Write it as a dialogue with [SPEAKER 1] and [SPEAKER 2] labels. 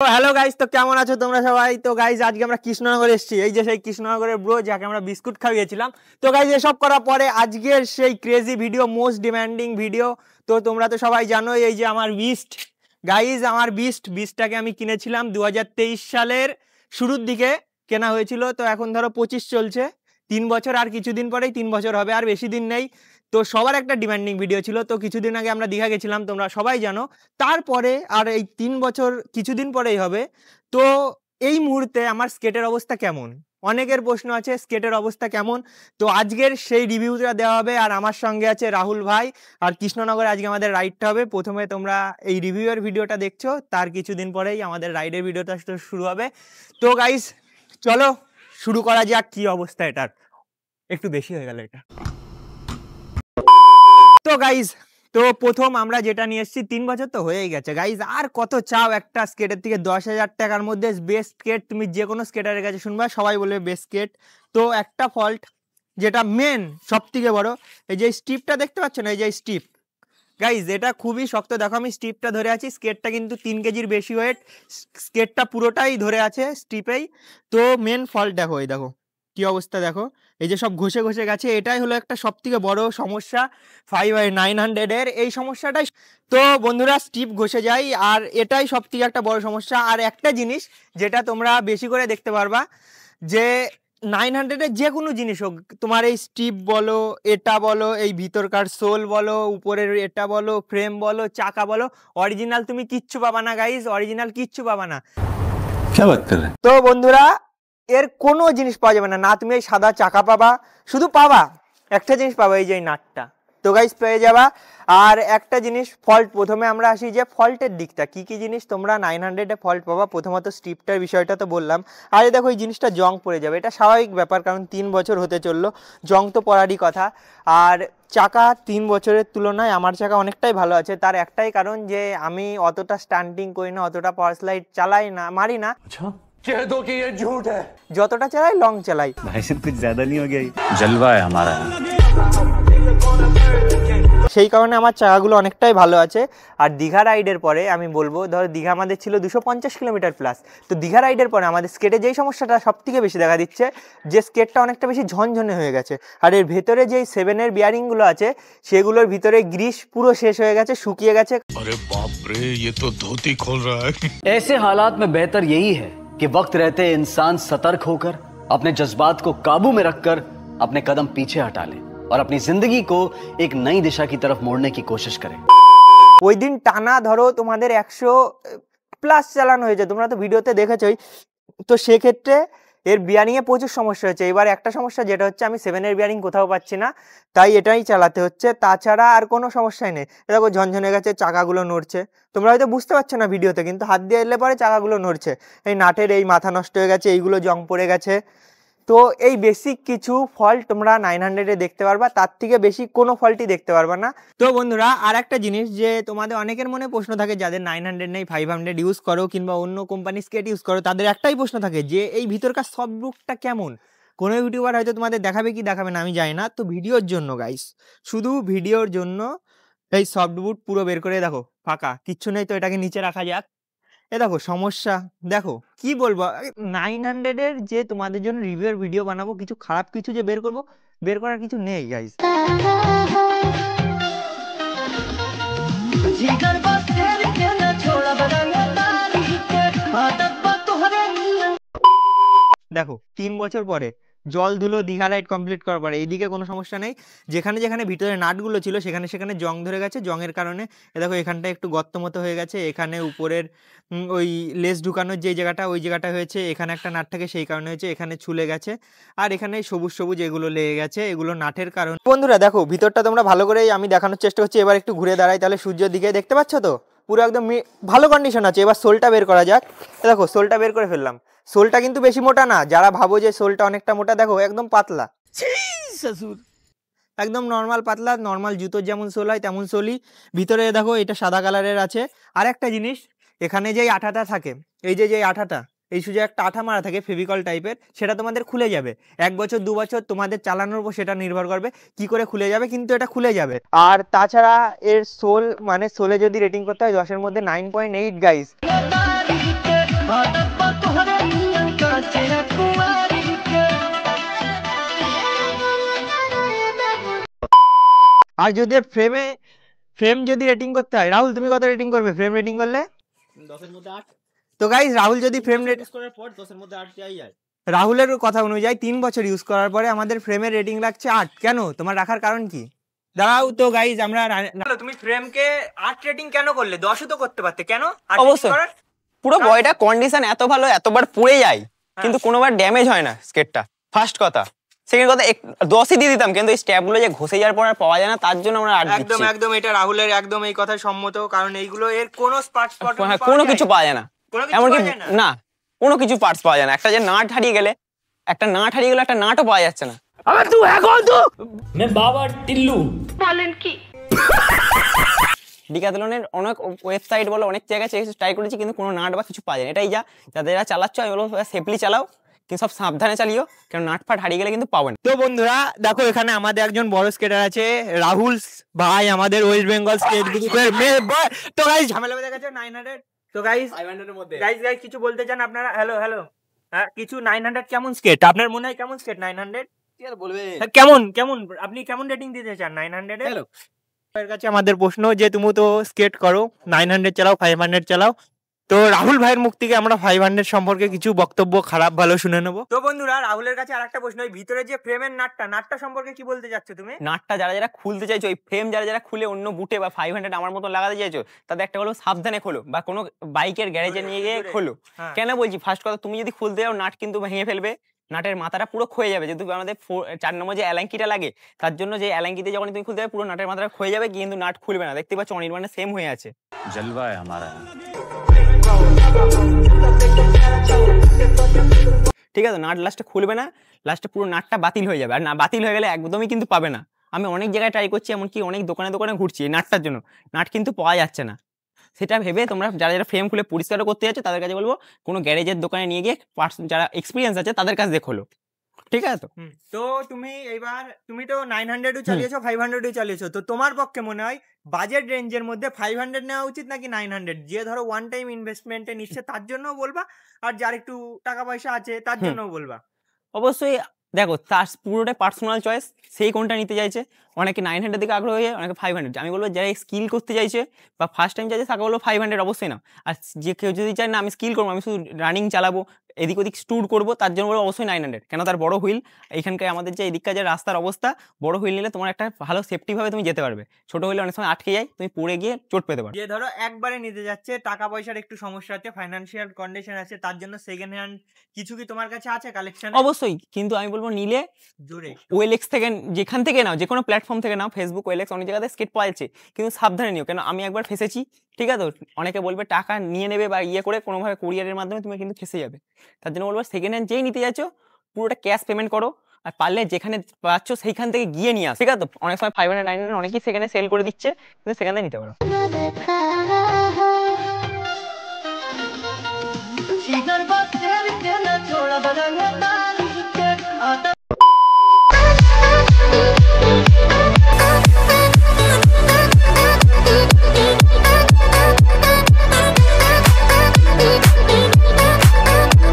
[SPEAKER 1] তো hello guys, তো কেমন আছো তোমরা সবাই? তো গাইস আজকে আমরা কৃষ্ণনগর এসেছি, এই যে সেই কৃষ্ণনগরের ব্রো যাকে আমরা বিস্কুট খাইয়েছিলাম। তো গাইস এসব করার পরে আজকের সেই crazy video, most demanding video. তো তোমরা তো সবাই জানো এই যে আমার বিস্ট, গাইস আমার বিস্টটাকে আমি কিনেছিলাম 2023 সালের শুরুর দিকে কেনা হয়েছিল। তো এখন ধরো 25 চলছে, 3 বছর আর কিছুদিন পরেই 3 বছর হবে, আর বেশি দিন নেই। তো সবার একটা ডিমান্ডিং ভিডিও ছিল। তো কিছুদিন আগে আমরা দীঘা গেছিলাম, তোমরা সবাই জানো। তারপরে আর এই 3 বছর কিছুদিন পরেই হবে। তো এই মুহূর্তে আমার স্কেটের অবস্থা কেমন, অনেকের প্রশ্ন আছে স্কেটের অবস্থা কেমন। তো আজকের সেই রিভিউটা দেওয়া হবে, আর আমার সঙ্গে আছে রাহুল ভাই। আর কৃষ্ণনগরে আজকে আমাদের রাইডটা হবে। প্রথমে তোমরা এই রিভিউয়ের ভিডিওটা দেখছো, তার কিছুদিন পরেই আমাদের রাইডের ভিডিওটা শুরু হবে। তো গাইস চলো শুরু করা যাক। কি অবস্থা এটার, একটু বেশি হয়ে গেল এটা। তো গাইজ, তো প্রথম আমরা যেটা নিয়ে এসেছি, 3 বছর তো হয়েই গেছে গাইজ, আর কত চাও একটা স্কেটের থেকে? 10,000 টাকার মধ্যে বেস্ট স্কেট তুমি যে কোনো স্কেটারের কাছে শুনবা, সবাই বলবে বেস্ট স্কেট। তো একটা ফল্ট যেটা মেন সব থেকে বড়, এই যে স্টিপটা দেখতে পাচ্ছ না, এই যে স্টিপ গাইজ, এটা খুবই শক্ত। দেখো আমি স্টিপটা ধরে আছি, স্কেটটা কিন্তু 3 কেজির বেশি ওয়েট, স্কেটটা পুরোটাই ধরে আছে স্টিপেই। তো মেন ফল্ট দেখো, এই দেখো কি অবস্থা, দেখো এই যে সব ঘষে ঘষে গেছে। এটাই হলো একটা সব থেকে বড় সমস্যা 5/900 এর, এই সমস্যাটাই। তো বন্ধুরা স্টিপ ঘষে যায়, আর এটাই সব থেকে একটা বড় সমস্যা। আর একটা জিনিস যেটা তোমরা বেশি করে দেখতে পারবা, যে 900 এর যে কোনো জিনিস হোক, তোমার এই স্টিপ বলো, এটা বলো, এই ভিতরকার সোল বলো, উপরের এটা বলো, ফ্রেম বলো, চাকা বলো, অরিজিনাল তুমি কিচ্ছু পাবা না গাইজ, অরিজিনাল কিচ্ছু পাবা না। তো বন্ধুরা এর কোনো জিনিস পাওয়া যাবে না, না তুমি এই সাদা চাকা পাবা, শুধু পাবা একটা জিনিস পাবা, এই যে নাটটা। তো গাইস পেয়ে যাবা। আর একটা জিনিস ফল্ট, প্রথমে আমরা আসি যে ফল্টের দিকটা, কি কি জিনিস তোমরা 900-এ ফল্ট পাবা। প্রথমত স্ট্রিপটার বিষয়টা তো বললাম। আর দেখো এই জিনিসটা জং পড়ে যাবে, এটা স্বাভাবিক ব্যাপার, কারণ 3 বছর হতে চললো, জং তো পড়ারই কথা। আর চাকা 3 বছরের তুলনায় আমার চাকা অনেকটাই ভালো আছে। তার একটাই কারণ যে আমি অতটা স্টান্টিং করি না, অতটা পাওয়ার স্লাইড চালাই না, মারি না। যতটা চালাই লং চালাই।
[SPEAKER 2] भाई साहब कुछ ज्यादा नहीं हो गया? जलवा है हमारा।
[SPEAKER 1] সেই কারণে আমার চাকাগুলো অনেকটাই ভালো আছে। আর দীঘা রাইডের পরে আমি বলবো, ধরো দীঘা আমাদের ছিল 250 কিলোমিটার প্লাস। তো দীঘা রাইডের পরে আমাদের স্কেটে যেই সমস্যাটা সব থেকে বেশি দেখা দিচ্ছে, যে স্কেটটা অনেকটা বেশি ঝনঝনে হয়ে গেছে। আর এর ভেতরে যেই 7-এর বিয়ারিংগুলো আছে, সেগুলোর ভিতরে গ্রিস পুরো শেষ হয়ে গেছে, শুকিয়ে গেছে।
[SPEAKER 3] अरे बाप रे, ये तो धोती खोल रहा है।
[SPEAKER 4] ऐसे हालात में बेहतर यही है कि वक्त रहते इंसान सतर्क होकर अपने जज्बात को काबू में रखकर अपने कदम पीछे हटा ले और अपनी जिंदगी को एक नई दिशा की तरफ मोड़ने की कोशिश करे।
[SPEAKER 1] ওই দিন টানা ধরো তোমাদের 100+ চালানো হয়েছে, তোমরা তো ভিডিওতে দেখেছোই। তো সেক্ষেত্রে এর বিয়ারিংয়ে প্রচুর সমস্যা হচ্ছে। এবার একটা সমস্যা যেটা হচ্ছে, আমি 7-এর বিয়ারিং কোথাও পাচ্ছি না, তাই এটাই চালাতে হচ্ছে। তাছাড়া আর কোনো সমস্যাই নেই। দেখো ঝনঝনে গেছে, চাকাগুলো নড়ছে, তোমরা হয়তো বুঝতে পারছো না ভিডিওতে, কিন্তু হাত দিয়ে এলে পরে চাকাগুলো নড়ছে। এই নাটের এই মাথা নষ্ট হয়ে গেছে, এইগুলো জং পড়ে গেছে। তো এই বেসিক কিছু ফল্ট তোমরা 900-এ দেখতে পারবা, তার থেকে বেশি কোনো ফল্টই দেখতে পারবা না। তো বন্ধুরা আর একটা জিনিস, যে তোমাদের অনেকের মনে প্রশ্ন থাকে, যাদের 900 নেই 500 ইউজ করো কিংবা অন্য কোম্পানি স্কেট ইউজ করো, তাদের একটাই প্রশ্ন থাকে যে এই ভিতরকার সফট বুকটা কেমন। কোনো ইউটিউবার হয়তো তোমাদের দেখাবে কি দেখাবে না আমি জানি না। তো ভিডিওর জন্য গাইস, শুধু ভিডিওর জন্য এই সফট বুট পুরো বের করে দেখো, ফাঁকা কিচ্ছু নেই। তো এটাকে নিচে রাখা যাক। এ দেখো সমস্যা, দেখো কি বলবো, 900-এর যে তোমাদের জন্য রিভিউর ভিডিও বানাবো, কিছু খারাপ কিছু যে বের করবো, বের করার কিছু নেই গাইস। দেখো 3 বছর পরে জল ধুলো দীঘা রাইড কমপ্লিট করার পরে এইদিকে কোনো সমস্যা নেই। যেখানে যেখানে ভিতরে নাটগুলো ছিল সেখানে সেখানে জং ধরে গেছে, জংয়ের কারণে এ দেখো এখানটা একটু গর্ত মতো হয়ে গেছে। এখানে উপরের ওই লেস ঢুকানোর যে জায়গাটা, ওই জায়গাটা হয়েছে, এখানে একটা নাট থাকে সেই কারণে হয়েছে, এখানে ছুলে গেছে। আর এখানে সবুজ সবুজ এগুলো লেগে গেছে, এগুলো নাটের কারণ। বন্ধুরা দেখো ভিতরটা তোমরা ভালো করেই আমি দেখানোর চেষ্টা করছি। এবার একটু ঘুরে দাঁড়াই, তাহলে সূর্যের দিকে দেখতে পাচ্ছ তো, পুরো একদম ভালো কন্ডিশন আছে। এবার সোলটা বের করা যাক। দেখো সোলটা বের করে ফেললাম। সোলটা কিন্তু বেশি মোটা না, যারা ভাবো যে সোলটা অনেকটা মোটা, দেখো একদম পাতলা, একদম নর্মাল পাতলা, নর্মাল জুতোর যেমন সোল হয় তেমন সোলই। ভিতরে দেখো এটা সাদা কালারের আছে। আর একটা জিনিস, এখানে যেই আঠাটা থাকে, এই যে আঠাটা, এই সুযোগ একটা আঠা মারা থাকে ফেভিকল টাইপের, সেটা তোমাদের খুলে যাবে 1 বছর 2 বছর তোমাদের চালানোর উপর সেটা নির্ভর করবে কি করে খুলে যাবে, কিন্তু এটা খুলে যাবে। আর তাছাড়া এর সোল, মানে সোলে যদি রেটিং করতে হয় 10-এর মধ্যে 9.8 গাইস। আর যদি ফ্রেম যদি রেটিং করতে হয়, রাহুল তুমি কত রেটিং করবে ফ্রেম রেটিং করলে?
[SPEAKER 5] 10 এর মধ্যে 8।
[SPEAKER 1] তো গাইস রাহুল যদি ফ্রেম রেট
[SPEAKER 5] ইউজ করার পর 10 এর মধ্যে 8 যাই যায়।
[SPEAKER 1] রাহুলের কথা অনুযায়ী 3 বছর ইউজ করার পরে আমাদের ফ্রেমের রেটিং লাগছে 8। কেন তোমার রাখার কারণ কি? দাঁড়াও তো গাইস, আমরা তুমি ফ্রেমকে 8 রেটিং কেন করলে? 10ও তো করতে পারতে, কেন 8
[SPEAKER 6] অবশ্যই। পুরো বয়টা কন্ডিশন এত ভালো, এতবার পুড়ে যায় কিন্তু কোনোবার ড্যামেজ হয় না স্কেটটা, ফার্স্ট কথা। সেকেন্ড কথা 10ই দিয়ে দিতাম, কিন্তু এই স্ট্যাপগুলো যে ঘষে যাওয়ার পর আর পাওয়া যায় না, তার জন্য আমরা 8
[SPEAKER 1] একদম
[SPEAKER 6] দিচ্ছি।
[SPEAKER 1] একদম এটা রাহুলের একদম এই কথায় সম্মত, কারণ এইগুলো এর কোনো স্পট
[SPEAKER 6] হ্যাঁ, কোনো কিছু পাওয়া যায় না, এমনকি না কোনো কিছু পার্টস পাওয়া যায় না। একটা যে নাট হারিয়ে গেলে একটা নাটও পাওয়া যাচ্ছে না। ডিক্যাথলনের অনেক ওয়েবসাইট বলো, অনেক জায়গায় ট্রাই করেছি, কিন্তু কোনো নাট বা কিছু পাওয়া যায় না। এটাই যা, যারা চালাচ্ছ আমি বলবো সেফলি চালাও, কিন্তু সব সাবধানে চালিও, কারণ নাট ফাট হারিয়ে গেলে কিন্তু পাবে না।
[SPEAKER 1] তো বন্ধুরা দেখো, এখানে আমাদের একজন বড় স্কেটার আছে, রাহুল ভাই, আমাদের ওয়েস্ট বেঙ্গল স্কেট গ্রুপের তো গাইস ঝামেলা বেঁধে গেছে 900। তো গাইস
[SPEAKER 5] 500 এর মধ্যে
[SPEAKER 1] গাইস কিছু বলতে চান আপনারা? হ্যালো হ্যাঁ, কিছু 900 কেমন স্কেট আপনার মনে হয়? কেমন স্কেট 900?
[SPEAKER 5] কি আর বলবে?
[SPEAKER 1] কেমন আপনি কেমন রেটিং দিতে চান 900 এর?
[SPEAKER 5] হ্যালো।
[SPEAKER 1] এর কাছে আমাদের প্রশ্ন যে তুমি তো স্কেট করো, 900 চালাও, 500 চালাও, তো রাহুল ভাইয়ের মুখ থেকে আমরা 500 সম্পর্কে কিছু বক্তব্য খারাপ ভালো শুনে নেবো। তো বন্ধুরা রাহুলের কাছে আরেকটা প্রশ্ন, এই ভিতরে যে ফ্রেমের নাটটা সম্পর্কে কি বলতে চাচ্ছ তুমি?
[SPEAKER 6] নাটটা যারা খুলতে চাইছো, এই ফ্রেম যারা খুলে অন্য বুটে বা 500 আমার মতো লাগাতে চাইছো, তাদের একটা হলো সাবধানে খোলো, বা কোনো বাইকের গ্যারেজে নিয়ে গিয়ে খোলো।
[SPEAKER 1] হ্যাঁ।
[SPEAKER 6] কেন বলছি, ফার্স্ট কথা, তুমি যদি খুলতে যাও নাট কিন্তু ভেঙে ফেলবে, নাটের মাথাটা পুরো ক্ষয়ে যাবে। যেহেতু আমাদের 4 নম্বর যে অ্যালাঙ্কিটা লাগে, তার জন্য যে অ্যালাঙ্কিতে যখন তুমি খুলতে যাবে পুরো নাটের মাথাটা ক্ষয়ে যাবে, কিন্তু নাট খুলবে না। দেখতে পাচ্ছ অনির্বাণে সেম হয়ে আছে।
[SPEAKER 2] जलवा है हमारा।
[SPEAKER 6] ঠিক আছে, নাট লাস্টে খুলবে না, লাস্টে পুরো নাটটা বাতিল হয়ে যাবে। আর না বাতিল হয়ে গেলে একদমই কিন্তু পাবে না। আমি অনেক জায়গায় ট্রাই করছি, এমনকি অনেক দোকানে ঘুরছি এই নাটটার জন্য, নাট কিন্তু পাওয়া যাচ্ছে না। সেটা ভেবে তোমরা যারা ফ্রেম খুলে পরিষ্কার করতে যাচ্ছ, তাদের কাছে বলবো কোনো গ্যারেজের দোকানে নিয়ে গিয়ে পার্টস যারা এক্সপিরিয়েন্স আছে তাদের কাছে দিয়ে খোলো। ঠিক আছে তো?
[SPEAKER 1] তো তুমি তো 900 চালিয়েছো, 500 চালিয়েছো, তো তোমার পক্ষে মনে হয় বাজেট রেঞ্জের মধ্যে 500 নেওয়া উচিত নাকি 900? যে ধরো ওয়ান টাইম ইনভেস্টমেন্টে নিচ্ছে তার জন্যও বলবা, আর যার একটু টাকা পয়সা আছে তার জন্যও বলবা?
[SPEAKER 6] অবশ্যই দেখো, তার পুরোটাই পার্সোনাল চয়েস, সেই কোনটা নিতে চাইছে। অনেকে 900 দিকে আগ্রহ হয়ে, অনেকে 500। আমি বলবো যারা স্কিল করতে চাইছে বা ফার্স্ট টাইম চাইছে, তাকে বলবো 500 অবশ্যই না। আর যে কেউ যদি চায় না আমি স্কিল করবো, আমি শুধু রানিং চালাবো, এদিক ওদিক ট্যুর করবো, তার জন্য বলবো অবশ্যই 900। কেন, তার বড় হুইল, এইখানকার আমাদের যে এদিককার যে রাস্তার অবস্থা, বড় হুইল নিলে তোমার একটা ভালো সেফটিভাবে তুমি যেতে পারবে। ছোট হুইলে অনেক সময় আটকে যায়, তুমি পড়ে গিয়ে চোট পেতে পারো।
[SPEAKER 1] যে ধরো একবারে নিতে যাচ্ছে, টাকা পয়সার একটু সমস্যা আছে, ফাইন্যান্সিয়াল কন্ডিশন আছে, তার জন্য সেকেন্ড হ্যান্ড কিছু কি তোমার কাছে আছে কালেকশন?
[SPEAKER 6] অবশ্যই, কিন্তু আমি বলবো নিলে
[SPEAKER 1] জোরে
[SPEAKER 6] ওয়েলেক্স থেকে, যেখান থেকে নাও, যে কোনো প্ল্যাটফর্ম থেকে নাও, ফেসবুক, ওয়েলেক্স, অনেক জায়গাতে স্কেট পাওয়া যাচ্ছে, কিন্তু সাবধানে নিও। কেন, আমি একবার ফেসেছি। ঠিক আছে, অনেকে বলবে টাকা নিয়ে নেবে বা ইয়ে করে কোনোভাবে কুরিয়ারের মাধ্যমে, তুমি কিন্তু ফেসে যাবে। তার জন্য বলবো সেকেন্ড হ্যান্ড যেই নিতে যাচ্ছ পুরোটা ক্যাশ পেমেন্ট করো, আর পারলে যেখানে পাচ্ছ সেইখান থেকে গিয়ে নিয়ে আস। ঠিক আছে তো? অনেক সময় 500 900 অনেকেই সেখানে সেল করে দিচ্ছে, কিন্তু সেখানে নিতে পারো।